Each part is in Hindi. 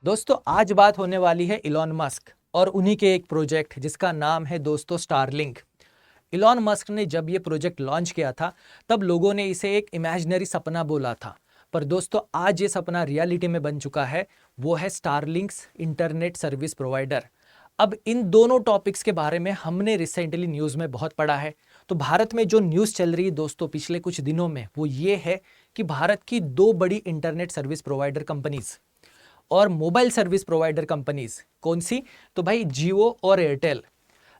दोस्तों आज बात होने वाली है इलॉन मस्क और उन्हीं के एक प्रोजेक्ट जिसका नाम है दोस्तों स्टारलिंक। इलॉन मस्क ने जब ये प्रोजेक्ट लॉन्च किया था तब लोगों ने इसे एक इमेजिनरी सपना बोला था, पर दोस्तों आज ये सपना रियलिटी में बन चुका है। वो है स्टारलिंक्स इंटरनेट सर्विस प्रोवाइडर। अब इन दोनों टॉपिक्स के बारे में हमने रिसेंटली न्यूज़ में बहुत पढ़ा है। तो भारत में जो न्यूज़ चल रही है दोस्तों पिछले कुछ दिनों में वो ये है कि भारत की दो बड़ी इंटरनेट सर्विस प्रोवाइडर कंपनीज और मोबाइल सर्विस प्रोवाइडर कंपनीज कौन सी, तो भाई जियो और एयरटेल,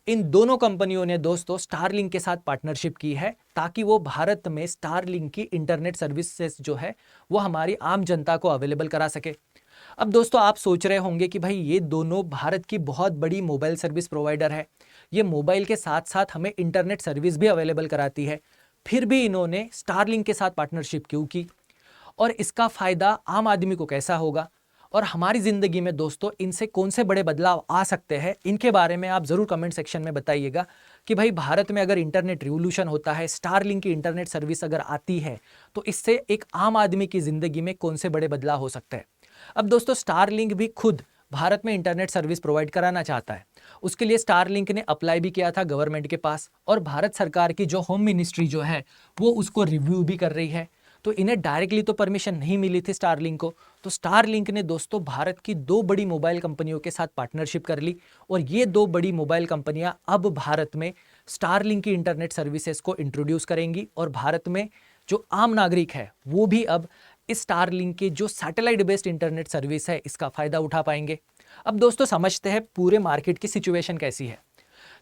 इन दोनों कंपनियों ने दोस्तों स्टारलिंक के साथ पार्टनरशिप की है ताकि वो भारत में स्टारलिंक की इंटरनेट सर्विसेज जो है वो हमारी आम जनता को अवेलेबल करा सके। अब दोस्तों आप सोच रहे होंगे कि भाई ये दोनों भारत की बहुत बड़ी मोबाइल सर्विस प्रोवाइडर है, ये मोबाइल के साथ साथ हमें इंटरनेट सर्विस भी अवेलेबल कराती है, फिर भी इन्होंने स्टारलिंक के साथ पार्टनरशिप क्यों की और इसका फायदा आम आदमी को कैसा होगा और हमारी ज़िंदगी में दोस्तों इनसे कौन से बड़े बदलाव आ सकते हैं, इनके बारे में आप ज़रूर कमेंट सेक्शन में बताइएगा कि भाई भारत में अगर इंटरनेट रिवोल्यूशन होता है, स्टारलिंक की इंटरनेट सर्विस अगर आती है तो इससे एक आम आदमी की ज़िंदगी में कौन से बड़े बदलाव हो सकते हैं। अब दोस्तों स्टारलिंक भी खुद भारत में इंटरनेट सर्विस प्रोवाइड कराना चाहता है। उसके लिए स्टारलिंक ने अप्लाई भी किया था गवर्नमेंट के पास और भारत सरकार की जो होम मिनिस्ट्री जो है वो उसको रिव्यू भी कर रही है। तो इन्हें डायरेक्टली तो परमिशन नहीं मिली थी स्टारलिंक को, तो स्टारलिंक ने दोस्तों भारत की दो बड़ी मोबाइल कंपनियों के साथ पार्टनरशिप कर ली और ये दो बड़ी मोबाइल कंपनियां अब भारत में स्टारलिंक की इंटरनेट सर्विसेज को इंट्रोड्यूस करेंगी और भारत में जो आम नागरिक है वो भी अब इस स्टारलिंक के जो सैटेलाइट बेस्ड इंटरनेट सर्विस है इसका फायदा उठा पाएंगे। अब दोस्तों समझते हैं पूरे मार्केट की सिचुएशन कैसी है।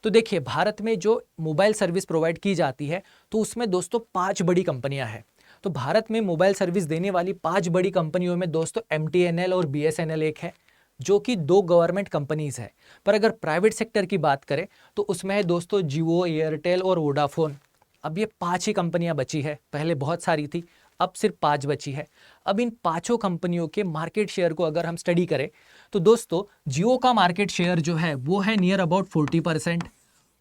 तो देखिए भारत में जो मोबाइल सर्विस प्रोवाइड की जाती है तो उसमें दोस्तों 5 बड़ी कंपनियां हैं। तो भारत में मोबाइल सर्विस देने वाली 5 बड़ी कंपनियों में दोस्तों MTNL और BSNL एक है जो कि दो गवर्नमेंट कंपनीज है। पर अगर प्राइवेट सेक्टर की बात करें तो उसमें है दोस्तों जियो, एयरटेल और वोडाफोन। अब ये 5 ही कंपनियां बची है, पहले बहुत सारी थी अब सिर्फ 5 बची है। अब इन पांचों कंपनियों के मार्केट शेयर को अगर हम स्टडी करें तो दोस्तों जियो का मार्केट शेयर जो है वो है नियर अबाउट 40%।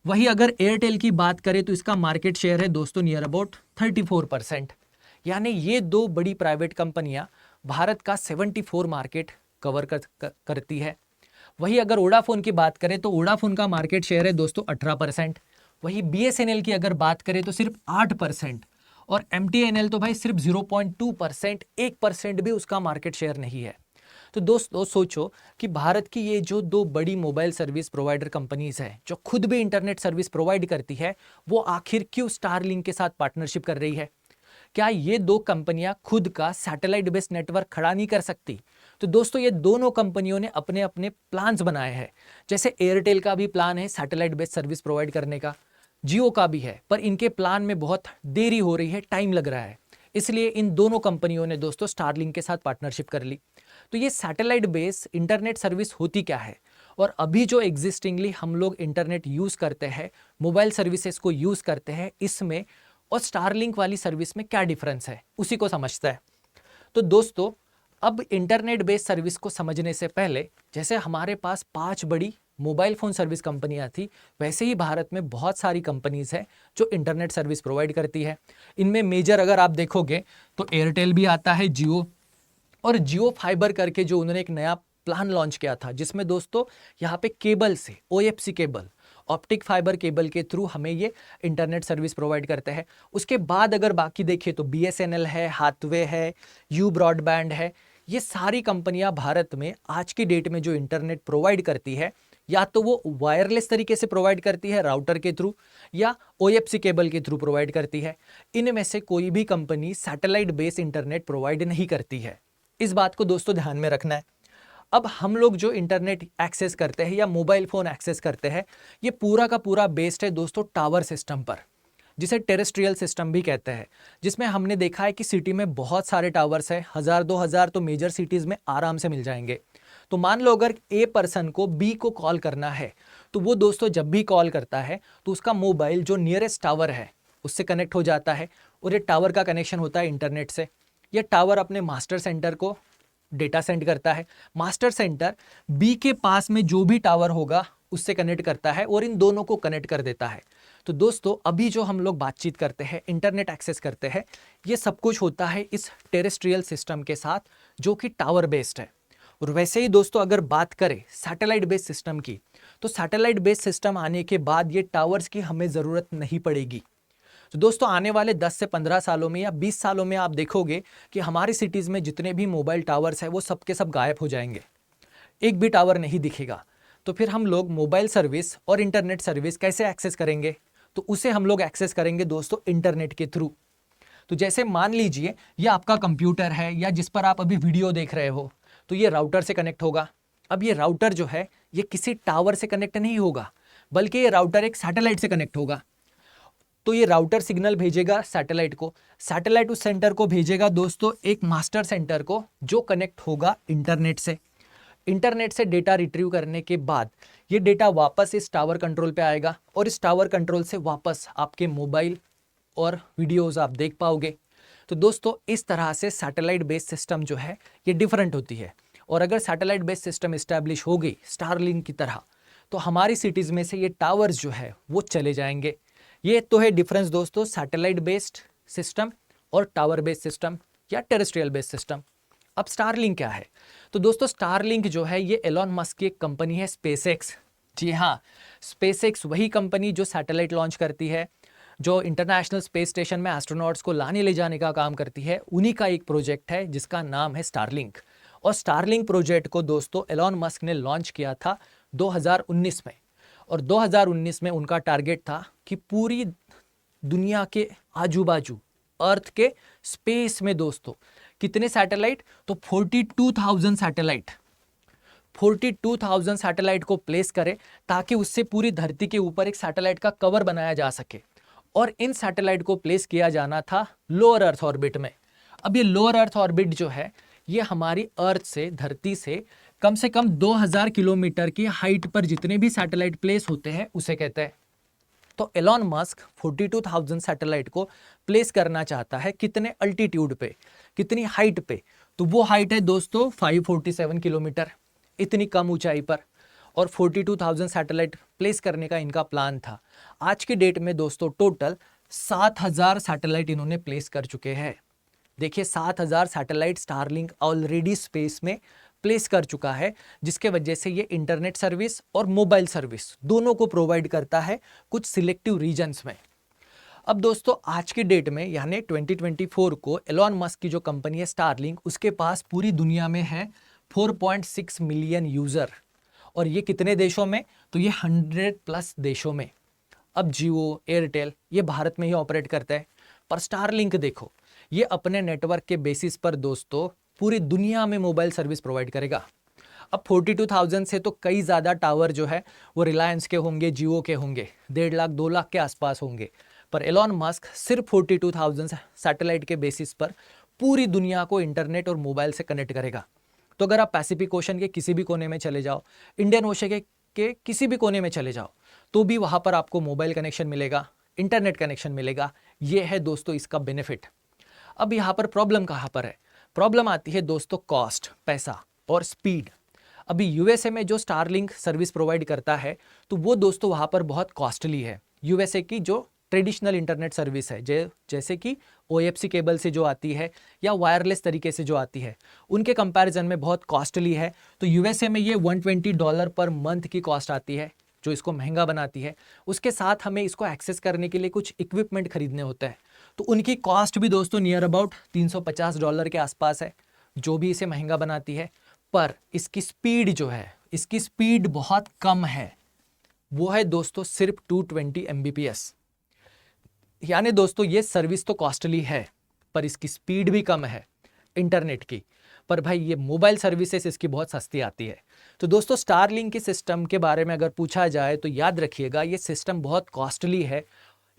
वही अगर एयरटेल की बात करें तो इसका मार्केट शेयर है दोस्तों नियर अबाउट 34%। यानी ये दो बड़ी प्राइवेट कंपनियां भारत का 74 मार्केट कवर करती है। वही अगर वोडाफोन की बात करें तो वोडाफोन का मार्केट शेयर है दोस्तों 18%। वही BSNL की अगर बात करें तो सिर्फ 8% और MTNL तो भाई सिर्फ 0.2%, 1% भी उसका मार्केट शेयर नहीं है। तो दोस्तों सोचो कि भारत की ये जो दो बड़ी मोबाइल सर्विस प्रोवाइडर कंपनीज है जो खुद भी इंटरनेट सर्विस प्रोवाइड करती है वो आखिर क्यों स्टारलिंक के साथ पार्टनरशिप कर रही है। क्या ये दो कंपनियां खुद का सैटेलाइट बेस्ड नेटवर्क खड़ा नहीं कर सकती? तो दोस्तों ये दोनों कंपनियों ने अपने अपने प्लान्स बनाए हैं। जैसे एयरटेल का भी प्लान है सैटेलाइट बेस्ड सर्विस प्रोवाइड करने का, जियो का भी है, पर इनके प्लान में बहुत देरी हो रही है, टाइम लग रहा है। इसलिए इन दोनों कंपनियों ने दोस्तों स्टारलिंक के साथ पार्टनरशिप कर ली। तो ये सैटेलाइट बेस्ड इंटरनेट सर्विस होती क्या है और अभी जो एग्जिस्टिंगली हम लोग इंटरनेट यूज़ करते हैं, मोबाइल सर्विसेज को यूज़ करते हैं, इसमें और स्टारलिंक वाली सर्विस में क्या डिफरेंस है उसी को समझता है। तो दोस्तों अब इंटरनेट बेस्ड सर्विस को समझने से पहले जैसे हमारे पास 5 बड़ी मोबाइल फ़ोन सर्विस कंपनियां थी वैसे ही भारत में बहुत सारी कंपनीज हैं जो इंटरनेट सर्विस प्रोवाइड करती है। इनमें मेजर अगर आप देखोगे तो एयरटेल भी आता है, जियो और जियो फाइबर करके जो उन्होंने एक नया प्लान लॉन्च किया था जिसमें दोस्तों यहाँ पे केबल से OFC cable, optic fibre cable के थ्रू हमें ये इंटरनेट सर्विस प्रोवाइड करते हैं। उसके बाद अगर बाकी देखें तो BSNL है, हाथवे है, यू ब्रॉडबैंड है। ये सारी कंपनियां भारत में आज की डेट में जो इंटरनेट प्रोवाइड करती है या तो वो वायरलेस तरीके से प्रोवाइड करती है राउटर के थ्रू या OFC केबल के थ्रू प्रोवाइड करती है। इनमें से कोई भी company satellite based internet provide नहीं करती है। इस बात को दोस्तों ध्यान में रखना है। अब हम लोग जो इंटरनेट एक्सेस करते हैं या मोबाइल फ़ोन एक्सेस करते हैं ये पूरा का पूरा बेस्ड है दोस्तों टावर सिस्टम पर, जिसे टेरेस्ट्रियल सिस्टम भी कहते हैं, जिसमें हमने देखा है कि सिटी में बहुत सारे टावर्स हैं, 1000-2000 तो मेजर सिटीज़ में आराम से मिल जाएंगे। तो मान लो अगर A पर्सन को B को कॉल करना है तो वो दोस्तों जब भी कॉल करता है तो उसका मोबाइल जो नियरेस्ट टावर है उससे कनेक्ट हो जाता है और ये टावर का कनेक्शन होता है इंटरनेट से। यह टावर अपने मास्टर सेंटर को डेटा सेंड करता है, मास्टर सेंटर बी के पास में जो भी टावर होगा उससे कनेक्ट करता है और इन दोनों को कनेक्ट कर देता है। तो दोस्तों अभी जो हम लोग बातचीत करते हैं, इंटरनेट एक्सेस करते हैं, ये सब कुछ होता है इस टेरेस्ट्रियल सिस्टम के साथ जो कि टावर बेस्ड है। और वैसे ही दोस्तों अगर बात करें सैटेलाइट बेस्ड सिस्टम की, तो सैटेलाइट बेस्ड सिस्टम आने के बाद ये टावर्स की हमें ज़रूरत नहीं पड़ेगी। तो दोस्तों आने वाले 10 से 15 सालों में या 20 सालों में आप देखोगे कि हमारी सिटीज़ में जितने भी मोबाइल टावर्स हैं वो सब के सब गायब हो जाएंगे, एक भी टावर नहीं दिखेगा। तो फिर हम लोग मोबाइल सर्विस और इंटरनेट सर्विस कैसे एक्सेस करेंगे? तो उसे हम लोग एक्सेस करेंगे दोस्तों इंटरनेट के थ्रू। तो जैसे मान लीजिए ये आपका कंप्यूटर है या जिस पर आप अभी वीडियो देख रहे हो, तो ये राउटर से कनेक्ट होगा। अब ये राउटर जो है ये किसी टावर से कनेक्ट नहीं होगा, बल्कि ये राउटर एक सैटेलाइट से कनेक्ट होगा। तो ये राउटर सिग्नल भेजेगा सैटेलाइट को, सैटेलाइट उस सेंटर को भेजेगा दोस्तों एक मास्टर सेंटर को, जो कनेक्ट होगा इंटरनेट से। इंटरनेट से डेटा रिट्रीव करने के बाद ये डेटा वापस इस टावर कंट्रोल पे आएगा और इस टावर कंट्रोल से वापस आपके मोबाइल और वीडियोस आप देख पाओगे। तो दोस्तों इस तरह से सैटेलाइट बेस्ड सिस्टम जो है ये डिफरेंट होती है। और अगर सैटेलाइट बेस्ड सिस्टम इस्टेब्लिश हो गई स्टारलिंक की तरह, तो हमारी सिटीज़ में से ये टावर्स जो है वो चले जाएंगे। ये तो है डिफरेंस दोस्तों सैटेलाइट बेस्ड सिस्टम और टावर बेस्ड सिस्टम या टेरेस्ट्रियल बेस्ड सिस्टम। अब स्टारलिंक क्या है? तो दोस्तों स्टारलिंक जो है ये एलॉन मस्क की एक कंपनी है, स्पेसएक्स। जी हाँ, स्पेसएक्स वही कंपनी जो सैटेलाइट लॉन्च करती है, जो इंटरनेशनल स्पेस स्टेशन में एस्ट्रोनॉट्स को लाने ले जाने का काम करती है, उन्हीं का एक प्रोजेक्ट है जिसका नाम है स्टारलिंक। और स्टारलिंक प्रोजेक्ट को दोस्तों एलॉन मस्क ने लॉन्च किया था 2019 में। और 2019 में उनका टारगेट था कि पूरी दुनिया के आजू बाजू अर्थ के स्पेस में दोस्तों कितने सैटेलाइट, तो 42,000 सैटेलाइट, 42,000 सैटेलाइट को प्लेस करे ताकि उससे पूरी धरती के ऊपर एक सैटेलाइट का कवर बनाया जा सके। और इन सैटेलाइट को प्लेस किया जाना था लोअर अर्थ ऑर्बिट में। अब ये लोअर अर्थ ऑर्बिट जो है ये हमारी अर्थ से, धरती से कम 2000 किलोमीटर की हाइट पर जितने भी सैटेलाइट प्लेस होते हैं उसे कहते हैं। तो एलॉन मस्क 42,000 सैटेलाइट को प्लेस करना चाहता है कितने अल्टीट्यूड पे, कितनी हाइट पे? तो वो हाइट है दोस्तों 547 किलोमीटर, इतनी कम ऊंचाई पर। और 42,000 सैटेलाइट प्लेस करने का इनका प्लान था। आज के डेट में दोस्तों टोटल 7,000 सैटेलाइट इन्होंने प्लेस कर चुके हैं। देखिए 7,000 सैटेलाइट स्टारलिंक ऑलरेडी स्पेस में प्लेस कर चुका है, जिसके वजह से ये इंटरनेट सर्विस और मोबाइल सर्विस दोनों को प्रोवाइड करता है कुछ सिलेक्टिव रीजन्स में। अब दोस्तों आज के डेट में यानी 2024 को एलॉन मस्क की जो कंपनी है स्टारलिंक, उसके पास पूरी दुनिया में है 4.6 मिलियन यूज़र। और ये कितने देशों में? तो ये 100+ देशों में। अब जियो, एयरटेल ये भारत में ही ऑपरेट करता है, पर स्टारलिंक देखो ये अपने नेटवर्क के बेसिस पर दोस्तों पूरी दुनिया में मोबाइल सर्विस प्रोवाइड करेगा। अब 42,000 से तो कई ज़्यादा टावर जो है वो रिलायंस के होंगे, जियो के होंगे, 1.5 लाख 2 लाख के आसपास होंगे। पर एलॉन मस्क सिर्फ 42,000 सैटेलाइट के बेसिस पर पूरी दुनिया को इंटरनेट और मोबाइल से कनेक्ट करेगा। तो अगर आप पैसिफिक ओशन के किसी भी कोने में चले जाओ, इंडियन ओशन के किसी भी कोने में चले जाओ, तो भी वहाँ पर आपको मोबाइल कनेक्शन मिलेगा, इंटरनेट कनेक्शन मिलेगा। ये है दोस्तों इसका बेनिफिट। अब यहाँ पर प्रॉब्लम कहाँ पर है? प्रॉब्लम आती है दोस्तों कॉस्ट, पैसा और स्पीड। अभी यूएसए में जो स्टारलिंक सर्विस प्रोवाइड करता है तो वो दोस्तों वहाँ पर बहुत कॉस्टली है। यूएसए की जो ट्रेडिशनल इंटरनेट सर्विस है, जैसे कि OFC केबल से जो आती है या वायरलेस तरीके से जो आती है, उनके कंपैरिजन में बहुत कॉस्टली है। तो यूएसए में ये $120 पर मंथ की कॉस्ट आती है, जो इसको महंगा बनाती है। उसके साथ हमें इसको एक्सेस करने के लिए कुछ इक्विपमेंट खरीदने होते हैं, तो उनकी कॉस्ट भी दोस्तों नियर अबाउट $350 के आसपास है, जो भी इसे महंगा बनाती है। पर इसकी स्पीड जो है, इसकी स्पीड बहुत कम है, वो है दोस्तों सिर्फ 220 Mbps। यानी दोस्तों ये सर्विस तो कॉस्टली है पर इसकी स्पीड भी कम है इंटरनेट की। पर भाई ये मोबाइल सर्विसेज इसकी बहुत सस्ती आती है। तो दोस्तों स्टारलिंक के सिस्टम के बारे में अगर पूछा जाए तो याद रखिएगा ये सिस्टम बहुत कॉस्टली है।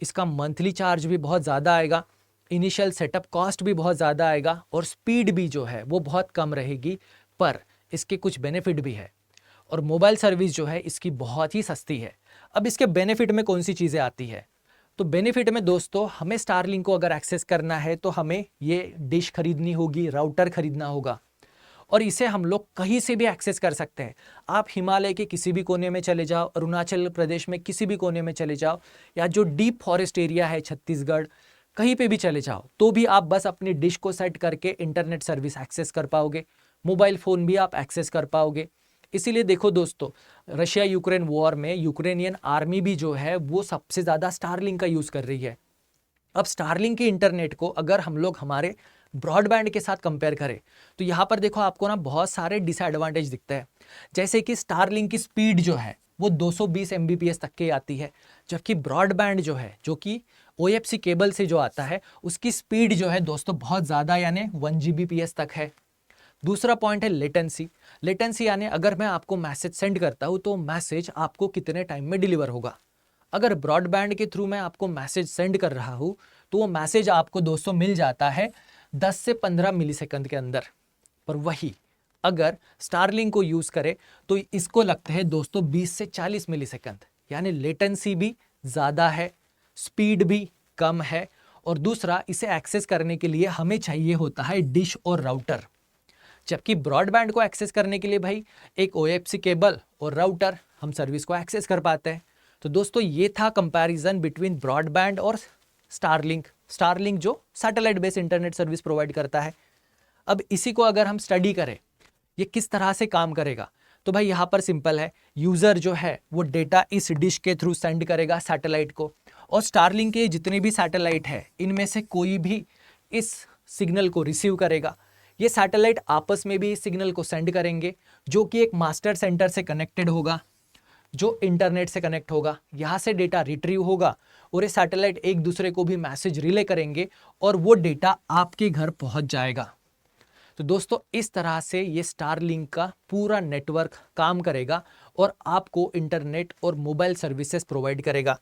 इसका मंथली चार्ज भी बहुत ज़्यादा आएगा, इनिशियल सेटअप कॉस्ट भी बहुत ज़्यादा आएगा और स्पीड भी जो है वो बहुत कम रहेगी। पर इसके कुछ बेनिफिट भी है और मोबाइल सर्विस जो है इसकी बहुत ही सस्ती है। अब इसके बेनिफिट में कौन सी चीज़ें आती है? तो बेनिफिट में दोस्तों हमें स्टारलिंक को अगर एक्सेस करना है तो हमें ये डिश खरीदनी होगी, राउटर खरीदना होगा और इसे हम लोग कहीं से भी एक्सेस कर सकते हैं। आप हिमालय के किसी भी कोने में चले जाओ, अरुणाचल प्रदेश में किसी भी कोने में चले जाओ, या जो डीप फॉरेस्ट एरिया है छत्तीसगढ़, कहीं पे भी चले जाओ, तो भी आप बस अपनी डिश को सेट करके इंटरनेट सर्विस एक्सेस कर पाओगे। मोबाइल फ़ोन भी आप एक्सेस कर पाओगे। इसीलिए देखो दोस्तों, रशिया यूक्रेन वॉर में यूक्रेनियन आर्मी भी जो है वो सबसे ज़्यादा स्टारलिंक का यूज़ कर रही है। अब स्टारलिंक के इंटरनेट को अगर हम लोग हमारे ब्रॉडबैंड के साथ कंपेयर करें तो यहाँ पर देखो आपको ना बहुत सारे डिसएडवांटेज दिखते हैं। जैसे कि स्टारलिंक की स्पीड जो है वो 220 Mbps तक की आती है, जबकि ब्रॉडबैंड जो है, जो कि OFC केबल से जो आता है, उसकी स्पीड जो है दोस्तों बहुत ज़्यादा यानी 1 Gbps तक है। दूसरा पॉइंट है लेटेंसी। लेटेंसी यानी अगर मैं आपको मैसेज सेंड करता हूँ तो मैसेज आपको कितने टाइम में डिलीवर होगा। अगर ब्रॉडबैंड के थ्रू मैं आपको मैसेज सेंड कर रहा हूँ तो वो मैसेज आपको दोस्तों मिल जाता है 10 से 15 मिलीसेकंड के अंदर। पर वही अगर स्टारलिंक को यूज़ करें तो इसको लगते हैं दोस्तों 20 से 40 मिलीसेकंड, यानी लेटेंसी भी ज़्यादा है, स्पीड भी कम है, और दूसरा इसे एक्सेस करने के लिए हमें चाहिए होता है डिश और राउटर। जबकि ब्रॉडबैंड को एक्सेस करने के लिए भाई एक OFC केबल और राउटर हम सर्विस को एक्सेस कर पाते हैं। तो दोस्तों ये था कंपैरिजन बिटवीन ब्रॉडबैंड और स्टारलिंक। स्टारलिंक जो satellite based internet service provide करता है। अब इसी को अगर हम स्टडी करें ये किस तरह से काम करेगा, तो भाई यहाँ पर सिंपल है, यूज़र जो है वो डेटा इस डिश के थ्रू सेंड करेगा सैटेलाइट को, और स्टारलिंक के जितने भी सैटेलाइट है इनमें से कोई भी इस सिग्नल को रिसीव करेगा। ये सैटेलाइट आपस में भी इस सिग्नल को सेंड करेंगे, जो कि एक मास्टर सेंटर से कनेक्टेड होगा, जो इंटरनेट से कनेक्ट होगा। यहाँ से डेटा रिट्रीव होगा और ये सैटेलाइट एक दूसरे को भी मैसेज रिले करेंगे और वो डेटा आपके घर पहुँच जाएगा। तो दोस्तों इस तरह से ये स्टारलिंक का पूरा नेटवर्क काम करेगा और आपको इंटरनेट और मोबाइल सर्विसेज प्रोवाइड करेगा।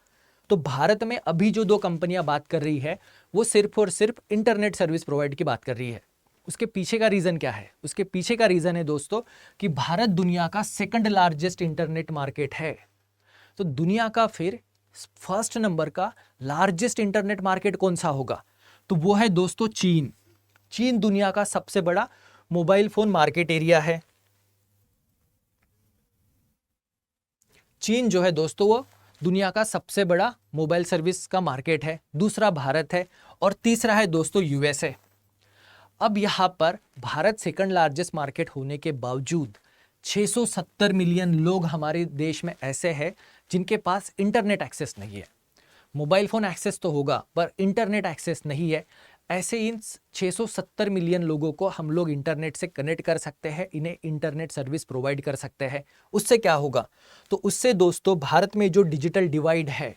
तो भारत में अभी जो दो कंपनियां बात कर रही है वो सिर्फ और सिर्फ इंटरनेट सर्विस प्रोवाइड की बात कर रही है। उसके पीछे का रीज़न क्या है? उसके पीछे का रीज़न है दोस्तों कि भारत दुनिया का सेकंड लार्जेस्ट इंटरनेट मार्केट है। तो दुनिया का फिर फर्स्ट नंबर का लार्जेस्ट इंटरनेट मार्केट कौन सा होगा? तो वो है दोस्तों चीन। चीन दुनिया का सबसे बड़ा मोबाइल फोन मार्केट एरिया है। चीन जो है दोस्तों वो दुनिया का सबसे बड़ा मोबाइल सर्विस का मार्केट है। दूसरा भारत है और तीसरा है दोस्तों USA। अब यहाँ पर भारत सेकंड लार्जेस्ट मार्केट होने के बावजूद 670 मिलियन लोग हमारे देश में ऐसे हैं जिनके पास इंटरनेट एक्सेस नहीं है। मोबाइल फ़ोन एक्सेस तो होगा पर इंटरनेट एक्सेस नहीं है। ऐसे इन 670 मिलियन लोगों को हम लोग इंटरनेट से कनेक्ट कर सकते हैं, इन्हें इंटरनेट सर्विस प्रोवाइड कर सकते हैं। उससे क्या होगा? तो उससे दोस्तों भारत में जो डिजिटल डिवाइड है,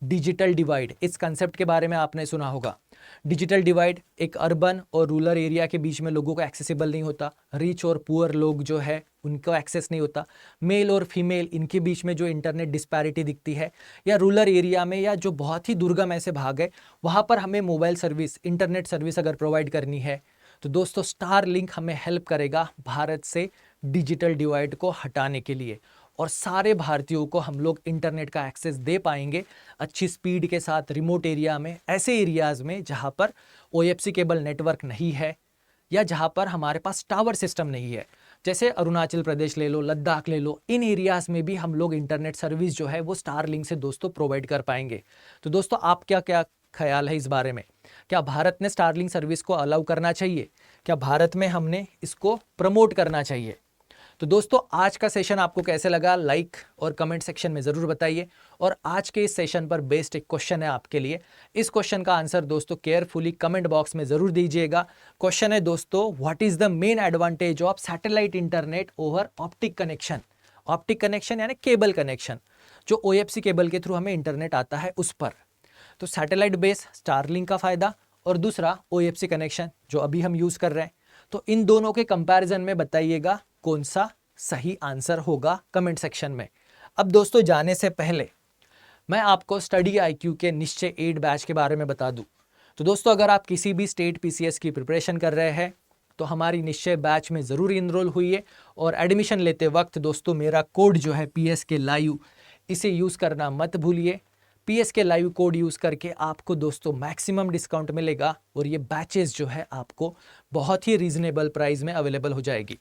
डिजिटल डिवाइड, इस कंसेप्ट के बारे में आपने सुना होगा। डिजिटल डिवाइड एक अर्बन और रूरल एरिया के बीच में लोगों को एक्सेसिबल नहीं होता, रिच और पुअर लोग जो है उनको एक्सेस नहीं होता, मेल और फीमेल इनके बीच में जो इंटरनेट डिस्पैरिटी दिखती है, या रूरल एरिया में या जो बहुत ही दुर्गम ऐसे भाग है वहाँ पर हमें मोबाइल सर्विस, इंटरनेट सर्विस अगर प्रोवाइड करनी है तो दोस्तों स्टारलिंक हमें हेल्प करेगा भारत से डिजिटल डिवाइड को हटाने के लिए, और सारे भारतीयों को हम लोग इंटरनेट का एक्सेस दे पाएंगे अच्छी स्पीड के साथ रिमोट एरिया में, ऐसे एरियाज़ में जहाँ पर OFC केबल नेटवर्क नहीं है या जहाँ पर हमारे पास टावर सिस्टम नहीं है। जैसे अरुणाचल प्रदेश ले लो, लद्दाख ले लो, इन एरियाज़ में भी हम लोग इंटरनेट सर्विस जो है वो स्टारलिंक से दोस्तों प्रोवाइड कर पाएंगे। तो दोस्तों आप क्या क्या ख्याल है इस बारे में? क्या भारत ने स्टारलिंक सर्विस को अलाउ करना चाहिए? क्या भारत में हमने इसको प्रमोट करना चाहिए? तो दोस्तों आज का सेशन आपको कैसे लगा लाइक और कमेंट सेक्शन में ज़रूर बताइए। और आज के इस सेशन पर बेस्ड एक क्वेश्चन है आपके लिए। इस क्वेश्चन का आंसर दोस्तों केयरफुली कमेंट बॉक्स में ज़रूर दीजिएगा। क्वेश्चन है दोस्तों, what is the main advantage of satellite internet over optic connection? Optic connection यानी केबल कनेक्शन, जो OFC केबल के थ्रू हमें इंटरनेट आता है उस पर। तो सैटेलाइट बेस स्टारलिंक का फ़ायदा और दूसरा OFC कनेक्शन जो अभी हम यूज़ कर रहे हैं। तो इन दोनों के कंपैरिजन में बताइएगा कौन सा सही आंसर होगा कमेंट सेक्शन में। अब दोस्तों जाने से पहले मैं आपको स्टडी IQ के निश्चय 8 बैच के बारे में बता दूं। तो दोस्तों अगर आप किसी भी स्टेट PCS की प्रिपरेशन कर रहे हैं तो हमारी निश्चय बैच में ज़रूर इनरोल हुई, और एडमिशन लेते वक्त दोस्तों मेरा कोड जो है PSK लाइव, इसे यूज़ करना मत भूलिए। PSK लाइव कोड यूज़ करके आपको दोस्तों मैक्सिमम डिस्काउंट मिलेगा और ये बैचेस जो है आपको बहुत ही रीज़नेबल प्राइस में अवेलेबल हो जाएगी।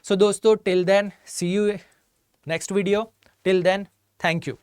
So दोस्तों till then see you next video. Till then thank you.